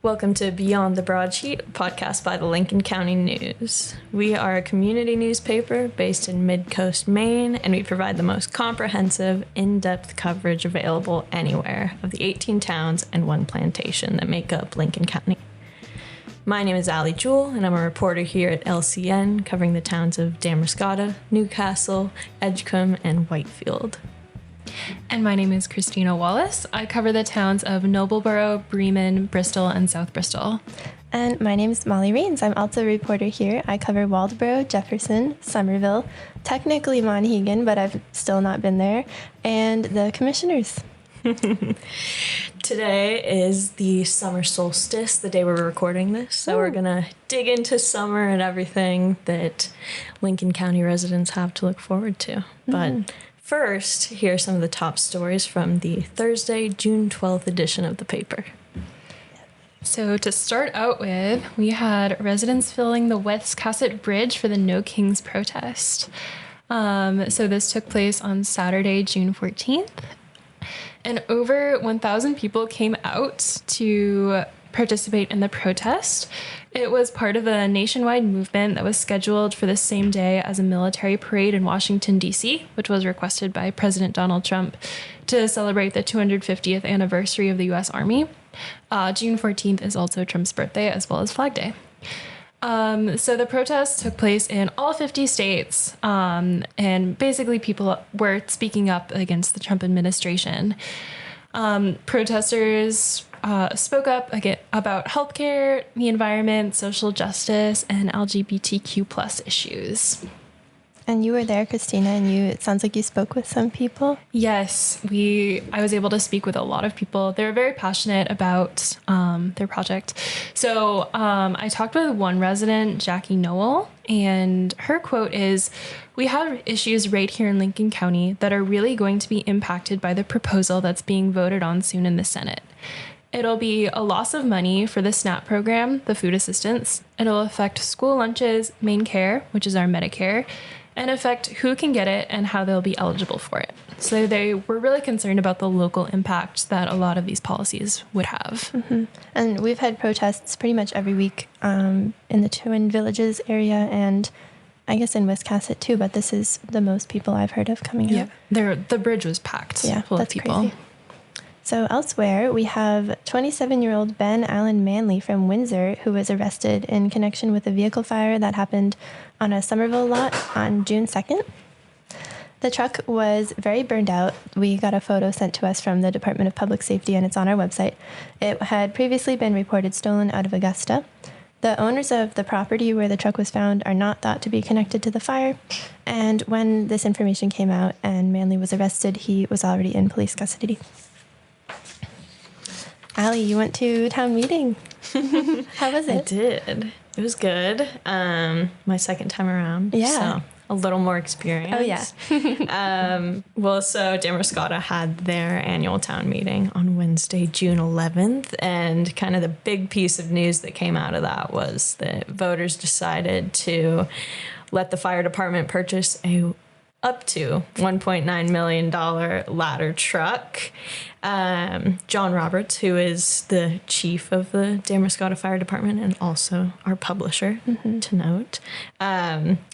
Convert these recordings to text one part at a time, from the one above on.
Welcome to Beyond the Broadsheet, a podcast by the Lincoln County News. We are a community newspaper based in Mid-Coast, Maine, and we provide the most comprehensive, in-depth coverage available anywhere of the 18 towns and one plantation that make up Lincoln County. My name is Ali Juell, and I'm a reporter here at LCN, covering the towns of Damariscotta, Newcastle, Edgecombe, and Whitefield. And my name is Christina Wallace. I cover the towns of Nobleboro, Bremen, Bristol, and South Bristol. And my name is Molly Rains. I'm also a reporter here. I cover Waldoboro, Jefferson, Somerville, technically Monhegan, but I've still not been there, and the commissioners. Today is the summer solstice, the day we're recording this. So we're going to dig into summer and everything that Lincoln County residents have to look forward to. But first, here are some of the top stories from the Thursday, June 12th edition of the paper. So to start out with, we had residents filling the Westcasset Bridge for the No Kings protest. So this took place on Saturday, June 14th. And over 1,000 people came out to participate in the protest. It was part of a nationwide movement that was scheduled for the same day as a military parade in Washington, D.C., which was requested by President Donald Trump to celebrate the 250th anniversary of the U.S. Army. June 14th is also Trump's birthday, as well as Flag Day. So the protests took place in all 50 states, and basically people were speaking up against the Trump administration. Protesters spoke up about healthcare, the environment, social justice, and LGBTQ plus issues. And you were there, Christina, and it sounds like you spoke with some people. Yes, I was able to speak with a lot of people. They were very passionate about their project. So I talked with one resident, Jackie Noel, and her quote is, "We have issues right here in Lincoln County that are really going to be impacted by the proposal that's being voted on soon in the Senate. It'll be a loss of money for the SNAP program, the food assistance. It'll affect school lunches, Maine Care, which is our Medicare, and affect who can get it and how they'll be eligible for it." So they were really concerned about the local impact that a lot of these policies would have. Mm-hmm. And we've had protests pretty much every week in the Twin Villages area and I guess in Wiscasset too, but this is the most people I've heard of coming out. Yeah, the bridge was packed full of people. Crazy. So elsewhere, we have 27-year-old Ben Allen Manley from Windsor, who was arrested in connection with a vehicle fire that happened on a Somerville lot on June 2nd. The truck was very burned out. We got a photo sent to us from the Department of Public Safety, and it's on our website. It had previously been reported stolen out of Augusta. The owners of the property where the truck was found are not thought to be connected to the fire. And when this information came out and Manley was arrested, he was already in police custody. Ali, you went to town meeting. How was it? I did. It was good. My second time around. Yeah. So a little more experience. Oh, yeah. So Damariscotta had their annual town meeting on Wednesday, June 11th. And kind of the big piece of news that came out of that was that voters decided to let the fire department purchase up to $1.9 million ladder truck. John Roberts, who is the chief of the Damariscotta Fire Department and also our publisher, to note,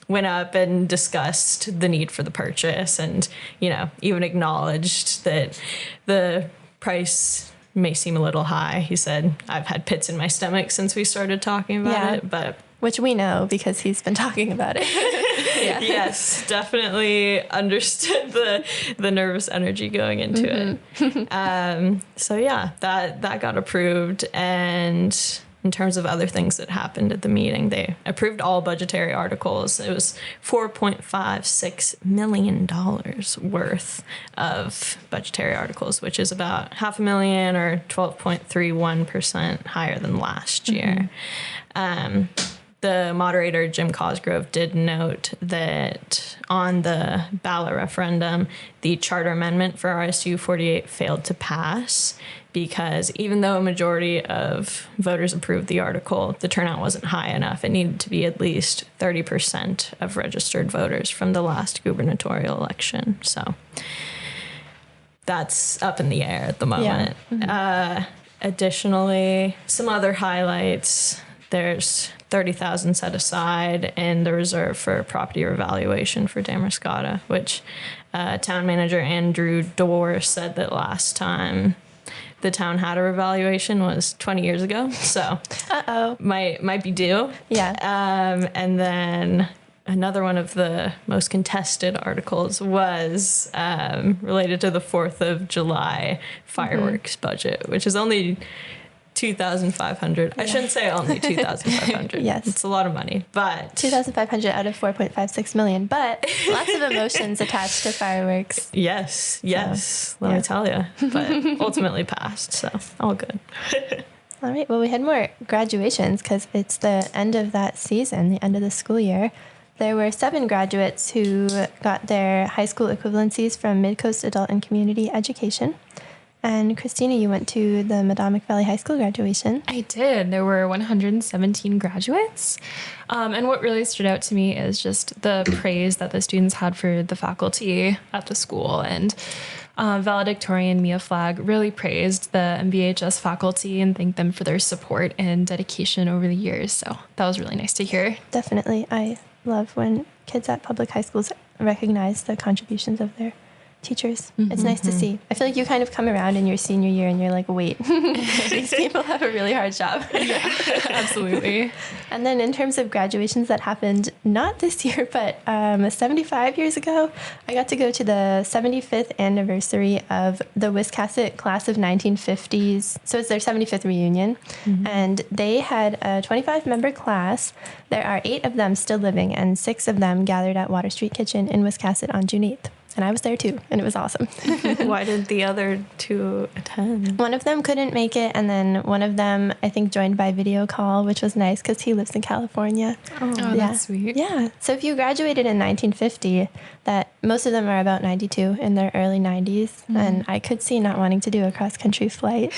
went up and discussed the need for the purchase and, even acknowledged that the price may seem a little high. He said, "I've had pits in my stomach since we started talking about it, but..." Which we know because he's been talking about it. Yeah. Yes, definitely understood the nervous energy going into it. So yeah, that got approved. And in terms of other things that happened at the meeting, they approved all budgetary articles. It was $4.56 million worth of budgetary articles, which is about $500,000 or 12.31% higher than last year. The moderator, Jim Cosgrove, did note that on the ballot referendum, the charter amendment for RSU 48 failed to pass because even though a majority of voters approved the article, the turnout wasn't high enough. It needed to be at least 30% of registered voters from the last gubernatorial election. So that's up in the air at the moment. Yeah. additionally, some other highlights. There's $30,000 set aside in the reserve for property revaluation for Damariscotta, which town manager Andrew Dorr said that last time the town had a revaluation was 20 years ago. So might be due. Yeah. And then another one of the most contested articles was related to the 4th of July fireworks budget, which is only $2,500. I shouldn't say only $2,500. Yes. It's a lot of money, but $2,500 out of $4.56 million, but lots of emotions attached to fireworks. Yes. Let me tell you. But ultimately passed, so all good. All right. Well, we had more graduations because it's the end of that season, the end of the school year. There were 7 graduates who got their high school equivalencies from Midcoast Adult and Community Education. And Christina, you went to the Madomic Valley High School graduation. I did. There were 117 graduates. And what really stood out to me is just the praise that the students had for the faculty at the school. And valedictorian Mia Flagg really praised the MVHS faculty and thanked them for their support and dedication over the years. So that was really nice to hear. Definitely. I love when kids at public high schools recognize the contributions of their teachers. It's nice to see. I feel like you kind of come around in your senior year and you're like, wait, these people have a really hard job. Yeah, absolutely. And then in terms of graduations that happened, not this year, but 75 years ago, I got to go to the 75th anniversary of the Wiscasset class of 1950s. So it's their 75th reunion. And they had a 25-member class. There are 8 of them still living, and 6 of them gathered at Water Street Kitchen in Wiscasset on June 8th. And I was there too, and it was awesome. Why did the other 2 attend? One of them couldn't make it, and then one of them, I think, joined by video call, which was nice because he lives in California. Oh, that's sweet. Yeah. So if you graduated in 1950, that most of them are about 92 in their early 90s, and I could see not wanting to do a cross-country flight.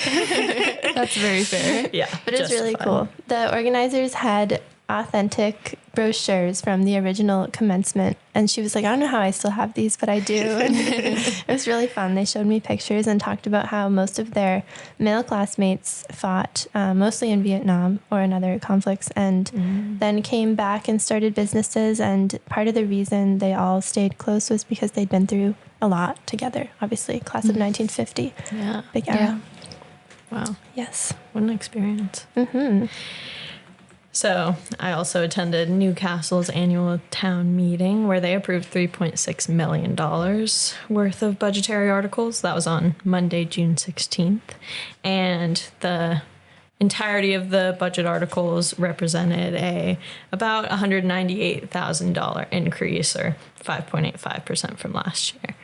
That's very fair. Yeah. But it's really cool. The organizers had authentic brochures from the original commencement, and she was like, I don't know how I still have these, but I do. And it was really fun. They showed me pictures and talked about how most of their male classmates fought mostly in Vietnam or in other conflicts, and then came back and started businesses. And part of the reason they all stayed close was because they'd been through a lot together. Obviously, class of 1950. Yeah. Big era. Wow. Yes. What an experience. So I also attended Newcastle's annual town meeting where they approved $3.6 million worth of budgetary articles. That was on Monday, June 16th. And the entirety of the budget articles represented about $198,000 increase, or 5.85% from last year.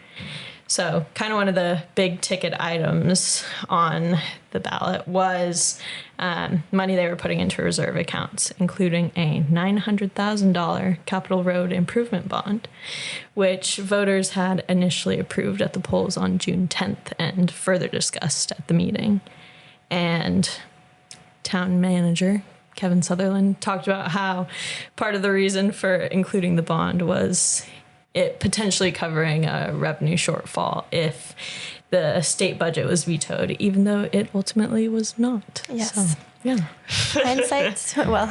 So kind of one of the big ticket items on the ballot was money they were putting into reserve accounts, including a $900,000 capital road improvement bond, which voters had initially approved at the polls on June 10th and further discussed at the meeting. And town manager Kevin Sutherland talked about how part of the reason for including the bond was it potentially covering a revenue shortfall if the state budget was vetoed, even though it ultimately was not. Yes. So, yeah. Hindsight, well,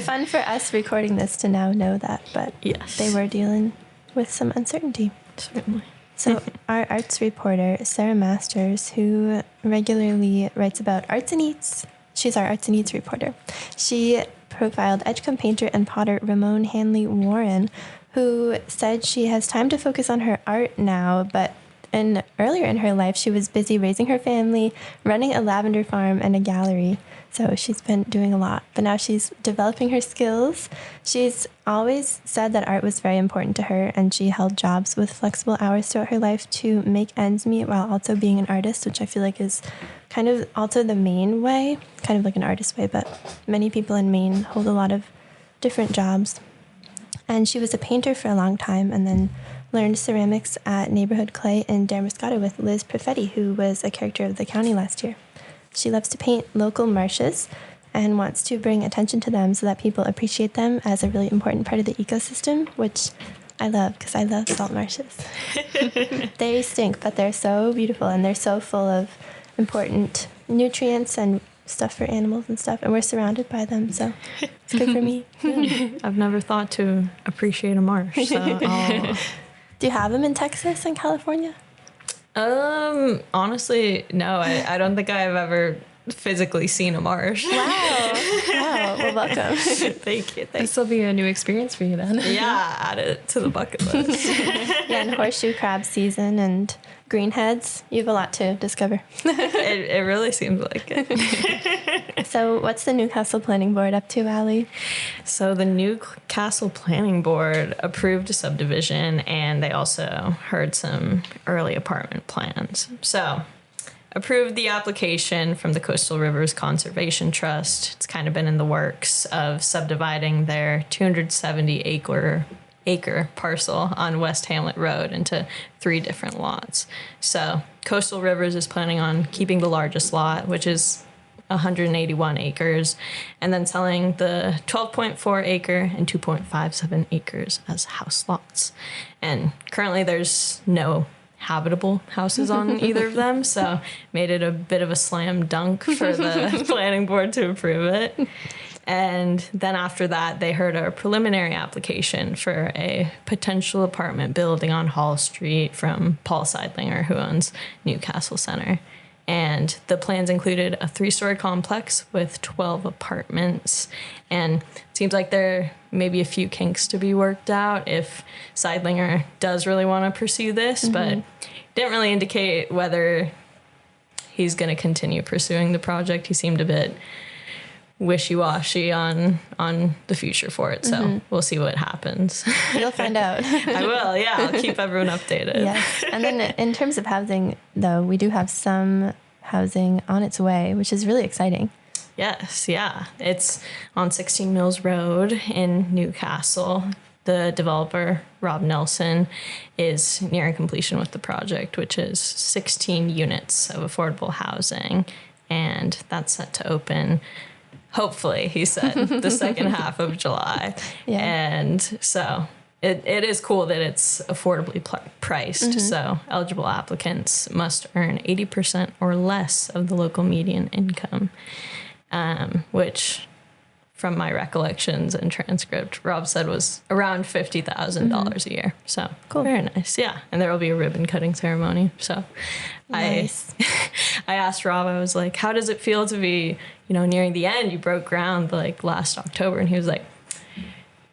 fun for us recording this to now know that, but Yes. they were dealing with some uncertainty. Certainly. So our arts reporter, Sarah Masters, who regularly writes about arts and eats, she's our arts and eats reporter. She profiled Edgecombe painter and potter Ramon Hanley Warren, who said she has time to focus on her art now, but earlier in her life, she was busy raising her family, running a lavender farm, and a gallery. So she's been doing a lot, but now she's developing her skills. She's always said that art was very important to her, and she held jobs with flexible hours throughout her life to make ends meet while also being an artist, which I feel like is kind of also the Maine way, kind of like an artist way, but many people in Maine hold a lot of different jobs. And she was a painter for a long time and then learned ceramics at Neighborhood Clay in Damariscotta with Liz Perfetti, who was a character of the county last year. She loves to paint local marshes and wants to bring attention to them so that people appreciate them as a really important part of the ecosystem, which I love because I love salt marshes. They stink, but they're so beautiful and they're so full of important nutrients and stuff for animals and stuff, and we're surrounded by them, so it's good for me. I've never thought to appreciate a marsh. So Do you have them in Texas and California? Honestly, no. I don't think I've ever physically seen a marsh. Wow. Well, welcome. Thank you. This will be a new experience for you then. Yeah, add it to the bucket list. Yeah, and horseshoe crab season and greenheads. You have a lot to discover. It really seems like it. So what's the Newcastle Planning Board up to, Ali? So the Newcastle Planning Board approved a subdivision, and they also heard some early apartment plans. So approved the application from the Coastal Rivers Conservation Trust. It's kind of been in the works of subdividing their 270 acre parcel on West Hamlet Road into 3 different lots. So Coastal Rivers is planning on keeping the largest lot, which is 181 acres, and then selling the 12.4 acre and 2.57 acres as house lots. And currently there's no habitable houses on either of them, so made it a bit of a slam dunk for the planning board to approve it. And then after that, they heard a preliminary application for a potential apartment building on Hall Street from Paul Seidlinger, who owns Newcastle Center. And the plans included a 3-story complex with 12 apartments. And it seems like there may be a few kinks to be worked out if Seidlinger does really want to pursue this, but didn't really indicate whether he's going to continue pursuing the project. He seemed a bit wishy-washy on the future for it, so we'll see what happens. You'll find out. I will, yeah. I'll keep everyone updated. Yes. And then in terms of housing, though, we do have some housing on its way, which is really exciting. Yes, yeah. It's on 16 Mills Road in Newcastle. The developer, Rob Nelson, is nearing completion with the project, which is 16 units of affordable housing, and that's set to open, hopefully, he said, the second half of July. Yeah. And so it is cool that it's affordably priced. So eligible applicants must earn 80% or less of the local median income, which, from my recollections and transcript, Rob said was around $50,000 a year. So cool. Very nice. Yeah. And there will be a ribbon cutting ceremony. So nice. I asked Rob, I was like, how does it feel to be, nearing the end? You broke ground like last October. And he was like,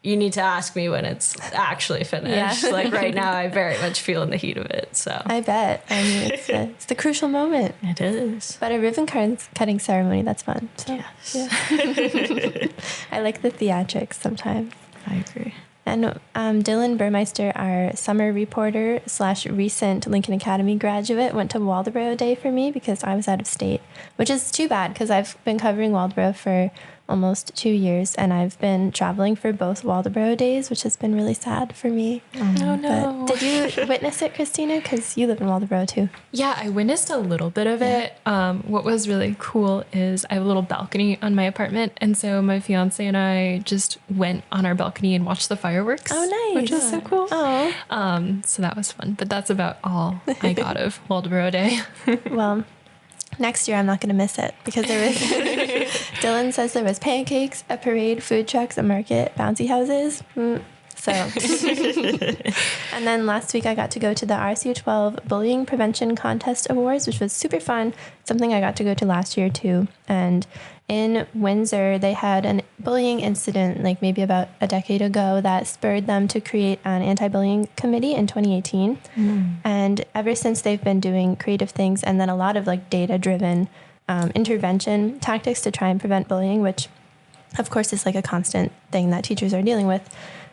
you need to ask me when it's actually finished. Yeah. Like right now, I very much feel in the heat of it. So I bet. I mean, it's the crucial moment. It is. But a ribbon cutting ceremony, that's fun. So, yes. Yeah. I like the theatrics sometimes. I agree. And Dylan Burmeister, our summer reporter / recent Lincoln Academy graduate, went to Waldoboro Day for me because I was out of state, which is too bad because I've been covering Waldoboro for almost 2 years, and I've been traveling for both Waldoboro days, which has been really sad for me. Oh, no. But did you witness it, Christina? Because you live in Waldoboro, too. Yeah, I witnessed a little bit of it. What was really cool is I have a little balcony on my apartment, and so my fiance and I just went on our balcony and watched the fireworks. Oh, nice. Which is so cool. Oh. So that was fun, but that's about all I got of Waldoboro Day. Well, next year I'm not going to miss it because there was Dylan says there was pancakes, a parade, food trucks, a market, bouncy houses. So and then last week I got to go to the RSU 12 Bullying Prevention Contest Awards, which was super fun. Something I got to go to last year too. And in Windsor, they had a bullying incident like maybe about a decade ago that spurred them to create an anti-bullying committee in 2018. And ever since they've been doing creative things and then a lot of like data-driven intervention tactics to try and prevent bullying, which of course is like a constant thing that teachers are dealing with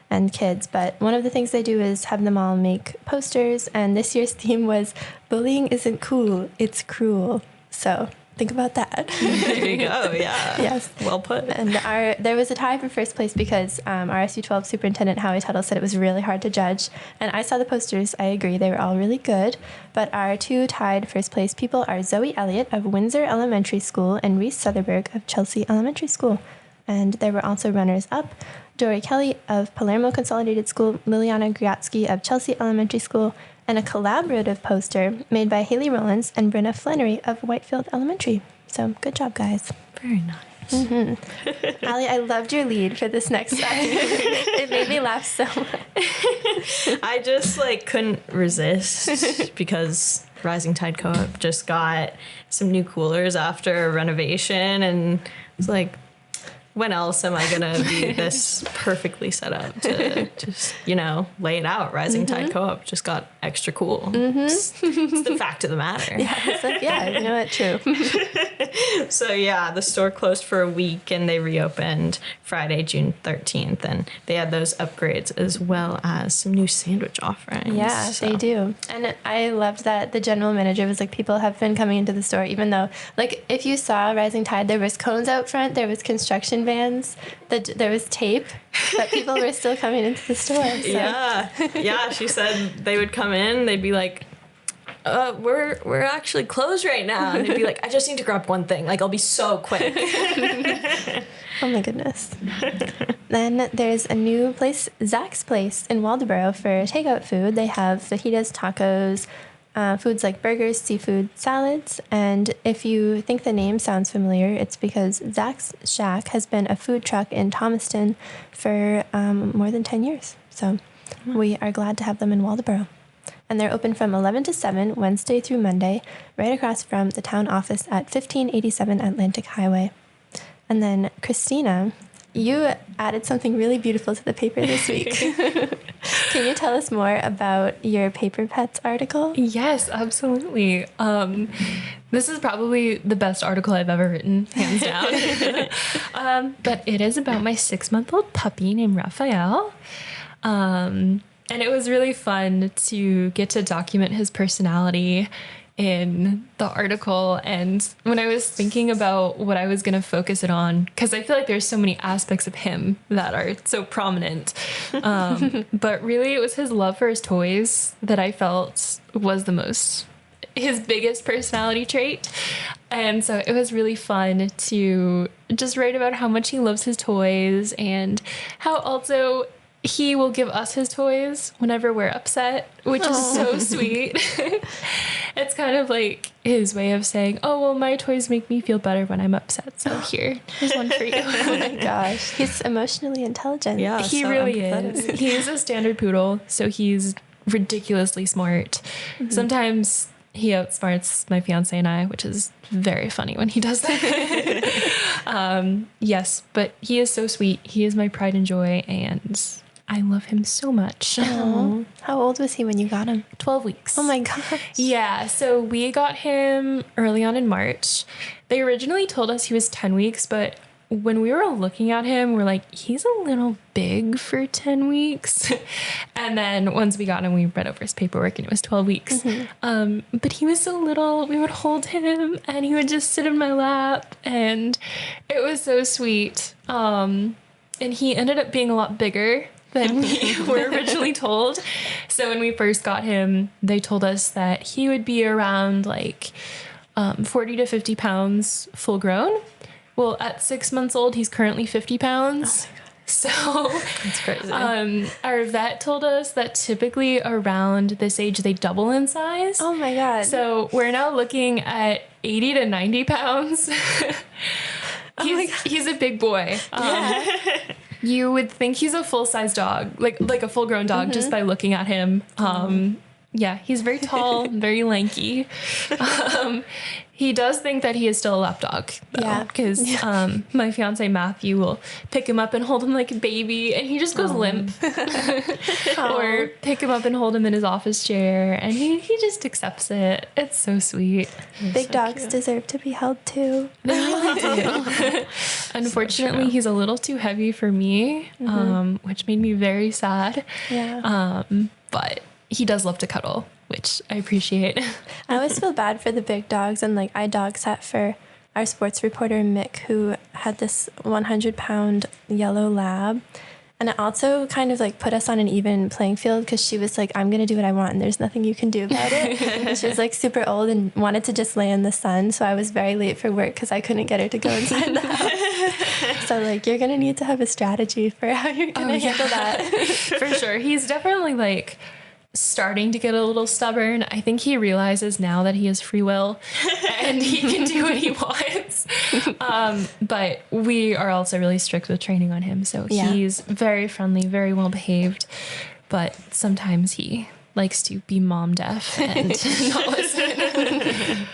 and kids. But one of the things they do is have them all make posters. And this year's theme was bullying isn't cool, it's cruel. So think about that. There you go. Yeah. Yes. Well put. And there was a tie for first place because RSU 12 Superintendent Howie Tuttle said it was really hard to judge. And I saw the posters. I agree. They were all really good. But our 2 tied first place people are Zoe Elliott of Windsor Elementary School and Reese Southerberg of Chelsea Elementary School. And there were also runners up, Dory Kelly of Palermo Consolidated School, Liliana Griatsky of Chelsea Elementary School, and a collaborative poster made by Haley Rollins and Brenna Flannery of Whitefield Elementary. So good job, guys. Very nice. Ali, I loved your lead for this next song. It made me laugh so much. I just couldn't resist because Rising Tide Co-op just got some new coolers after a renovation, and it's like, when else am I gonna be this perfectly set up to just, lay it out? Rising Tide Co-op just got extra cool. It's the fact of the matter. Yeah, it's like, you know what, true. So yeah, the store closed for a week and they reopened Friday, June 13th, and they had those upgrades as well as some new sandwich offerings. Yeah, they do. And I loved that the general manager was like, people have been coming into the store, even though, if you saw Rising Tide, there was cones out front, there was construction vans, there was tape, but people were still coming into the store. So. Yeah, she said they would come in, they'd be like, we're actually closed right now. And they'd be like, I just need to grab one thing. I'll be so quick. Oh my goodness. Then there's a new place, Zach's Place in Waldoboro, for takeout food. They have fajitas, tacos, foods like burgers, seafood, salads. And if you think the name sounds familiar, it's because Zach's Shack has been a food truck in Thomaston for more than 10 years. So we are glad to have them in Waldoboro. And they're open from 11 to 7, Wednesday through Monday, right across from the town office at 1587 Atlantic Highway. And then, Christina, you added something really beautiful to the paper this week. Can you tell us more about your Paper Pets article? Yes, absolutely. This is probably the best article I've ever written, hands down. But it is about my 6-month-old puppy named Raphael. And it was really fun to get to document his personality in the article. And when I was thinking about what I was going to focus it on, because I feel like there's so many aspects of him that are so prominent. But really it was his love for his toys that I felt was his biggest personality trait. And so it was really fun to just write about how much he loves his toys and how also he will give us his toys whenever we're upset, which is so sweet. It's kind of like his way of saying, oh, well, my toys make me feel better when I'm upset. So here's one for you. Oh my gosh. He's emotionally intelligent. Yeah, he so really is. He's a standard poodle, so he's ridiculously smart. Mm-hmm. Sometimes he outsmarts my fiance and I, which is very funny when he does that. Yes, but he is so sweet. He is my pride and joy, and I love him so much. Aww. How old was he when you got him? 12 weeks. Oh my gosh. Yeah, so we got him early on in March. They originally told us he was 10 weeks, but when we were looking at him, we're like, he's a little big for 10 weeks. And then once we got him, we read over his paperwork and it was 12 weeks. Mm-hmm. But he was so little, we would hold him and he would just sit in my lap and it was so sweet. And he ended up being a lot bigger than we were originally told. So when we first got him, they told us that he would be around 40 to 50 pounds full grown. Well, at 6 months old, he's currently 50 pounds. Oh my God. So that's crazy. Our vet told us that typically around this age, they double in size. Oh my God. So we're now looking at 80 to 90 pounds. He's a big boy. Yeah. You would think he's a full-size dog, like a full-grown dog, just by looking at him. Yeah, he's very tall, very lanky. He does think that he is still a lap dog, though, because my fiance Matthew will pick him up and hold him like a baby, and he just goes limp. Or pick him up and hold him in his office chair, and he just accepts it. It's so sweet. Big dogs deserve to be held too. They really do. Unfortunately, he's a little too heavy for me, which made me very sad. Yeah. But he does love to cuddle, which I appreciate. I always feel bad for the big dogs, and I dog sat for our sports reporter Mick, who had this 100-pound yellow lab, and it also kind of put us on an even playing field because she was like, I'm gonna do what I want and there's nothing you can do about it. And she was super old and wanted to just lay in the sun, so I was very late for work because I couldn't get her to go inside the house. So you're gonna need to have a strategy for how you're gonna handle that. For sure. He's definitely starting to get a little stubborn. I think he realizes now that he has free will and he can do what he wants. But we are also really strict with training on him. So he's very friendly, very well behaved. But sometimes he likes to be mom deaf and not listen.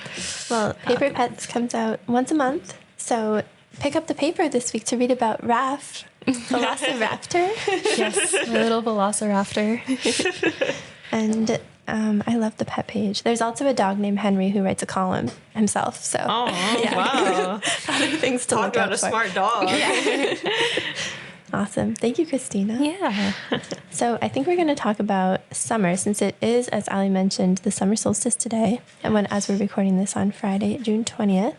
Well, Paper Pets comes out once a month. So pick up the paper this week to read about Raph, Velociraptor. Yes, my little Velociraptor. And I love the pet page. There's also a dog named Henry who writes a column himself. So, wow. Other things to Talk look about out a for. smart dog. Awesome. Thank you, Christina. Yeah. So I think we're going to talk about summer, since it is, as Ali mentioned, the summer solstice today, and as we're recording this on Friday, June 20th.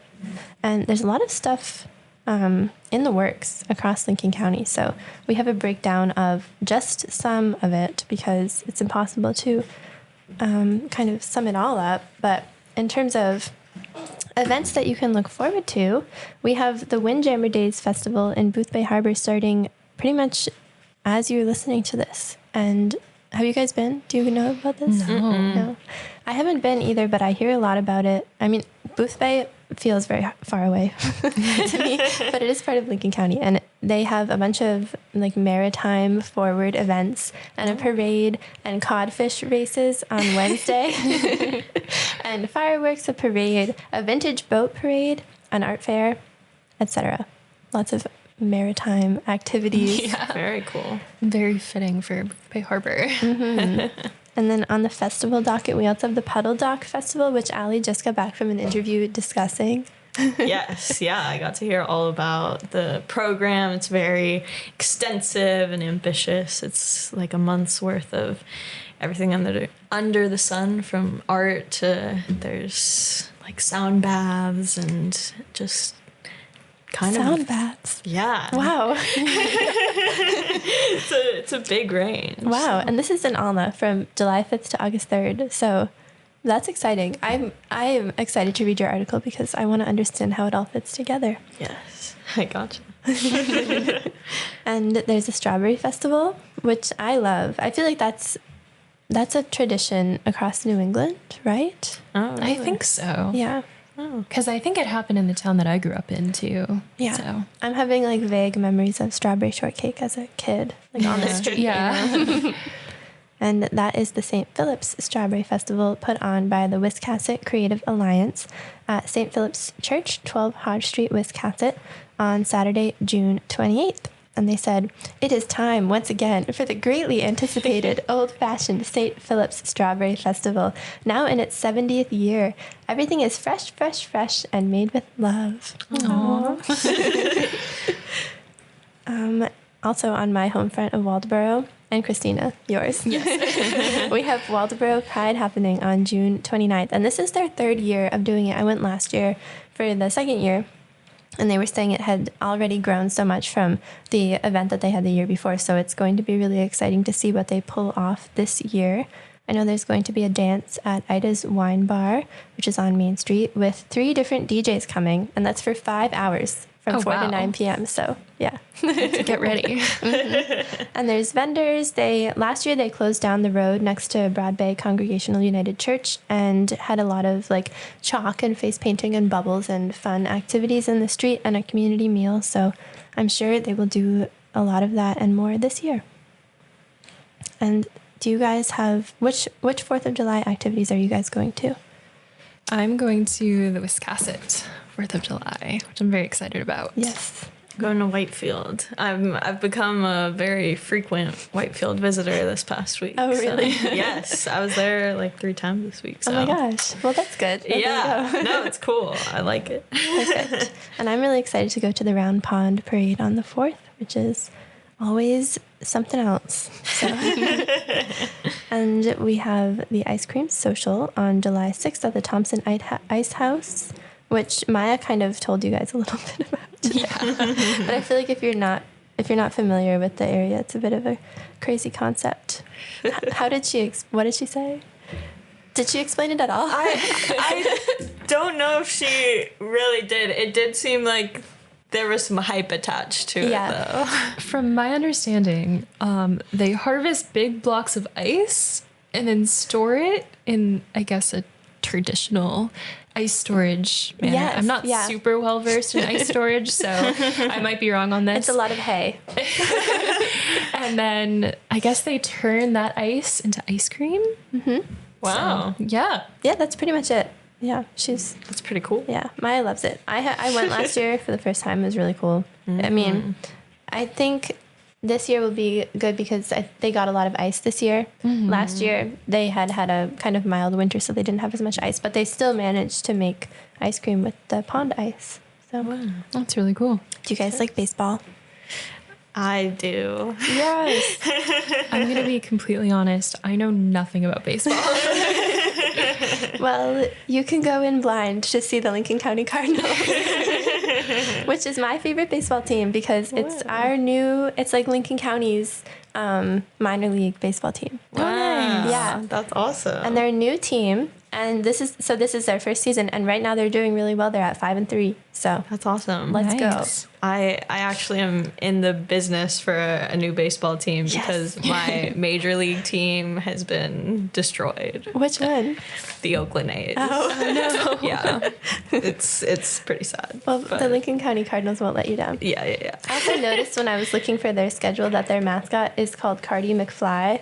And there's a lot of stuff in the works across Lincoln County. So we have a breakdown of just some of it because it's impossible to kind of sum it all up. But in terms of events that you can look forward to, we have the Windjammer Days Festival in Boothbay Harbor starting pretty much as you're listening to this. And have you guys been? Do you know about this? No. I haven't been either, but I hear a lot about it. I mean, Boothbay feels very far away to me, but it is part of Lincoln County, and they have a bunch of like maritime forward events and a parade and codfish races on Wednesday and fireworks, a parade, a vintage boat parade, an art fair, etc. Lots of maritime activities. Yeah. Very cool. Very fitting for Bay Harbor. And then on the festival docket, we also have the Puddle Dock Festival, which Ali just got back from an interview discussing. Yes, yeah, I got to hear all about the program. It's very extensive and ambitious. It's like a month's worth of everything under the sun, from art to there's like sound baths and just kind Sound of baths. Yeah. Wow. It's a big range. Wow. And this is in Alma from July 5th to August 3rd. So that's exciting. I am excited to read your article because I want to understand how it all fits together. Yes, I gotcha. And there's a strawberry festival, which I love. I feel like that's a tradition across New England, right? Oh, I think so. Yeah. Because I think it happened in the town that I grew up in, too. Yeah. So. I'm having like vague memories of strawberry shortcake as a kid, like on the street. Yeah. And that is the St. Philip's Strawberry Festival put on by the Wiscasset Creative Alliance at St. Philip's Church, 12 Hodge Street, Wiscasset, on Saturday, June 28th. And they said, "It is time once again for the greatly anticipated old-fashioned St. Philip's Strawberry Festival, now in its 70th year. Everything is fresh, fresh, fresh, and made with love." Aww. Also on my home front of Waldoboro, and Christina, yours. Yes. We have Waldoboro Pride happening on June 29th. And this is their third year of doing it. I went last year for the second year, and they were saying it had already grown so much from the event that they had the year before. So it's going to be really exciting to see what they pull off this year. I know there's going to be a dance at Ida's Wine Bar, which is on Main Street, with 3 different DJs coming, and that's for 5 hours from 4 to 9 p.m. So, yeah. To get ready. And there's vendors. Last year they closed down the road next to Broad Bay Congregational United Church and had a lot of like chalk and face painting and bubbles and fun activities in the street and a community meal. So I'm sure they will do a lot of that and more this year. And do you guys have which 4th of July activities are you guys going to? I'm going to the Wiscasset 4th of July, which I'm very excited about. Yes. Going to Whitefield. I've become a very frequent Whitefield visitor this past week. Oh, really? So, yes, I was there like 3 times this week. So. Oh my gosh. Well, that's good. Yeah. No, it's cool. I like it. Perfect. And I'm really excited to go to the Round Pond Parade on the 4th, which is always something else. So. And we have the Ice Cream Social on July 6th at the Thompson Ice House, which Maia kind of told you guys a little bit about today. Yeah. But I feel like if you're not familiar with the area, it's a bit of a crazy concept. What did she say? Did she explain it at all? I don't know if she really did. It did seem like there was some hype attached to it, though. From my understanding, they harvest big blocks of ice and then store it in, I guess, a traditional ice storage manner. Yes, I'm not super well versed in ice storage, so I might be wrong on this. It's a lot of hay. And then I guess they turn that ice into ice cream. Mm-hmm. Wow. So, yeah. Yeah, that's pretty much it. Yeah, That's pretty cool. Yeah, Maia loves it. I went last year for the first time. It was really cool. I mean, I think this year will be good because they got a lot of ice this year. Last year, they had a kind of mild winter, so they didn't have as much ice, but they still managed to make ice cream with the pond ice. So That's really cool. Do you guys like baseball? I do. Yes. I'm going to be completely honest. I know nothing about baseball. Well, you can go in blind to see the Lincoln County Cardinals, which is my favorite baseball team because it's it's like Lincoln County's minor league baseball team. Wow. Yeah. That's awesome. And they're a new team, and this is their first season, and right now they're doing really well. They're at 5-3. So That's awesome. let's Nice. go. I actually am in the business for a new baseball team because my major league team has been destroyed. Which one? The Oakland A's. Oh, no. Yeah. It's pretty sad. Well, but the Lincoln County Cardinals won't let you down. yeah. I also noticed when I was looking for their schedule that their mascot is called Cardi McFly.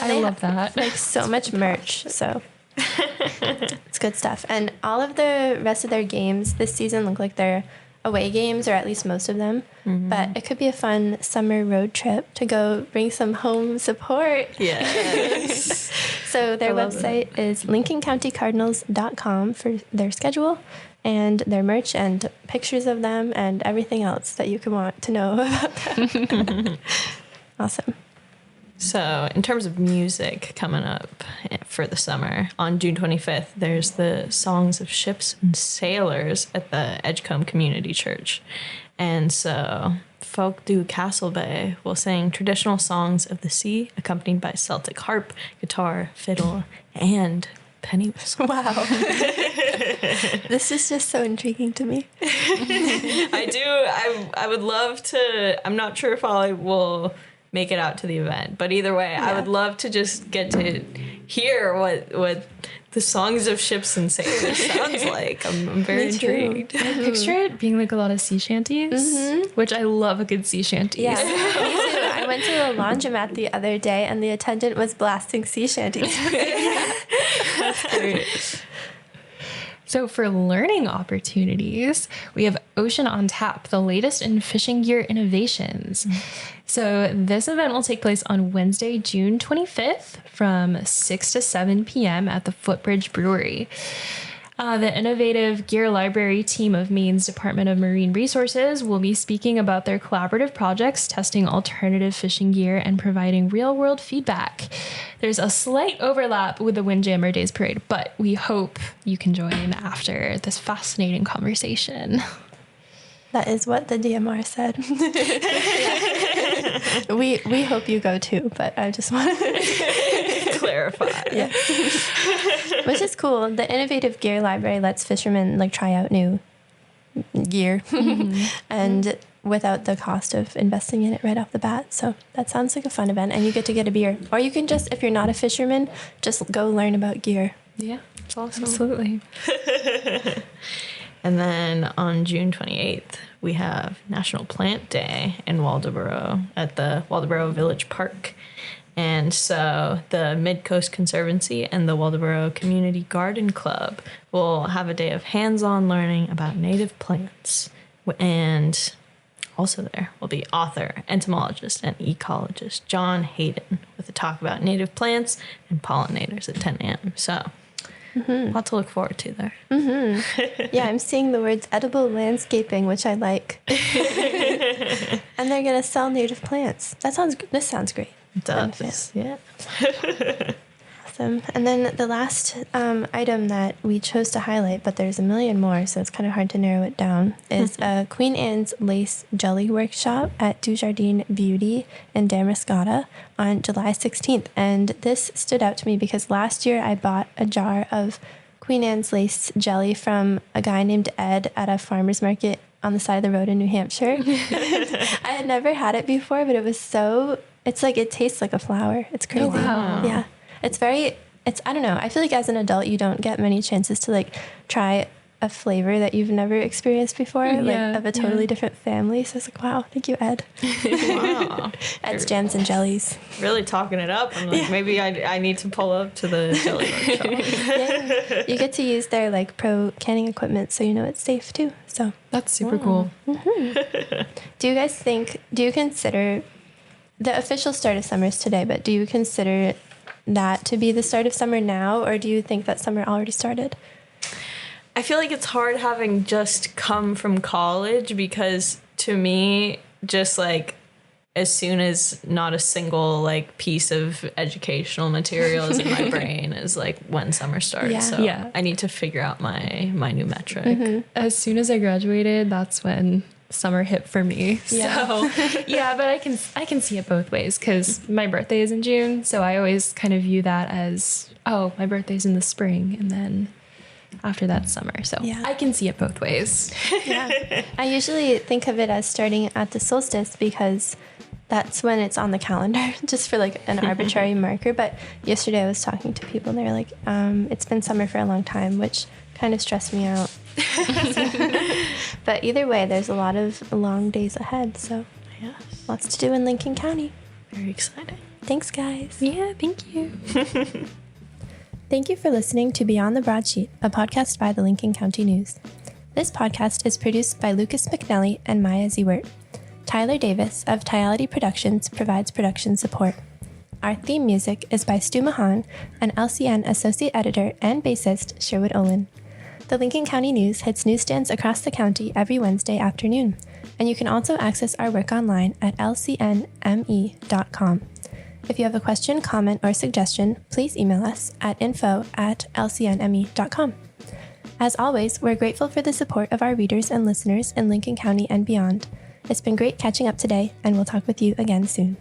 I love that. Like so much merch, so it's good stuff. And all of the rest of their games this season look like they're away games, or at least most of them. But it could be a fun summer road trip to go bring some home support. Yes. So their I love website is lincolncountycardinals.com for their schedule and their merch and pictures of them and everything else that you could want to know about them. Awesome. So, in terms of music coming up for the summer, on June 25th, there's the Songs of Ships and Sailors at the Edgecombe Community Church. And so, Folk du Castle Bay will sing traditional songs of the sea, accompanied by Celtic harp, guitar, fiddle, and penny whistle. Wow. This is just so intriguing to me. I would love to. I'm not sure if I will make it out to the event, but either way, I would love to just get to hear what the Songs of Ships and Sailors sounds like. I'm very Me too. intrigued. I picture it being like a lot of sea shanties, which I love a good sea shanty. Yeah, me too. I went to a laundromat the other day and the attendant was blasting sea shanties. That's great. So for learning opportunities, we have Ocean on Tap, the latest in fishing gear innovations. So this event will take place on Wednesday, June 25th from 6 to 7 p.m. at the Footbridge Brewery. The Innovative Gear Library team of Maine's Department of Marine Resources will be speaking about their collaborative projects, testing alternative fishing gear, and providing real-world feedback. There's a slight overlap with the Windjammer Days Parade, but we hope you can join after this fascinating conversation. That is what the DMR said. We hope you go too, but I just want to Clarify. Yeah. Which is cool. The Innovative Gear Library lets fishermen like try out new gear and without the cost of investing in it right off the bat. So that sounds like a fun event, and you get to get a beer. Or you can just, if you're not a fisherman, just go learn about gear. Yeah, it's awesome. Absolutely. And then on June 28th, we have National Plant Day in Waldoboro at the Waldoboro Village Park. And so the Mid-Coast Conservancy and the Waldoboro Community Garden Club will have a day of hands-on learning about native plants. And also there will be author, entomologist, and ecologist John Hayden with a talk about native plants and pollinators at 10 a.m. So a lot to look forward to there. Yeah, I'm seeing the words edible landscaping, which I like. And they're going to sell native plants. This sounds great. It does. Yeah. Awesome. And then the last item that we chose to highlight, but there's a million more, so it's kind of hard to narrow it down, is Queen Anne's Lace Jelly Workshop at Dujardin Beauty in Damariscotta on July 16th. And this stood out to me because last year I bought a jar of Queen Anne's Lace jelly from a guy named Ed at a farmer's market on the side of the road in New Hampshire. I had never had it before, but it was so It's like, it tastes like a flower. It's crazy. Oh, wow. Yeah. I don't know. I feel like as an adult, you don't get many chances to like try a flavor that you've never experienced before, like of a totally different family. So it's like, wow, thank you, Ed. Wow. Ed's Jams and Jellies. Really talking it up. I'm like, maybe I need to pull up to the jelly workshop. Yeah. You get to use their like pro canning equipment, so you know it's safe too. So That's super cool. do you consider the official start of summer is today, but do you consider that to be the start of summer now, or do you think that summer already started? I feel like it's hard having just come from college, because to me, just like as soon as not a single like piece of educational material is in my brain is like when summer starts. Yeah. So Yeah. I need to figure out my new metric. Mm-hmm. As soon as I graduated, that's when summer hit for me. Yeah. So yeah, but I can see it both ways, because my birthday is in June, so I always kind of view that as, oh, my birthday's in the spring, and then after that summer. So Yeah. I can see it both ways. Yeah. I usually think of it as starting at the solstice, because that's when it's on the calendar, just for like an arbitrary marker. But yesterday I was talking to people and they were like, it's been summer for a long time, which kind of stressed me out. But either way, there's a lot of long days ahead. So Yes. lots to do in Lincoln County. Very exciting. Thanks, guys. Yeah, thank you. Thank you for listening to Beyond the Broadsheet, a podcast by the Lincoln County News. This podcast is produced by Lucas McNelly and Maia Zewert. Tyler Davis of Tyality Productions provides production support. Our theme music is by Stu Mahan and LCN Associate Editor and Bassist Sherwood Olin. The Lincoln County News hits newsstands across the county every Wednesday afternoon, and you can also access our work online at lcnme.com. If you have a question, comment, or suggestion, please email us at info@lcnme.com. As always, we're grateful for the support of our readers and listeners in Lincoln County and beyond. It's been great catching up today, and we'll talk with you again soon.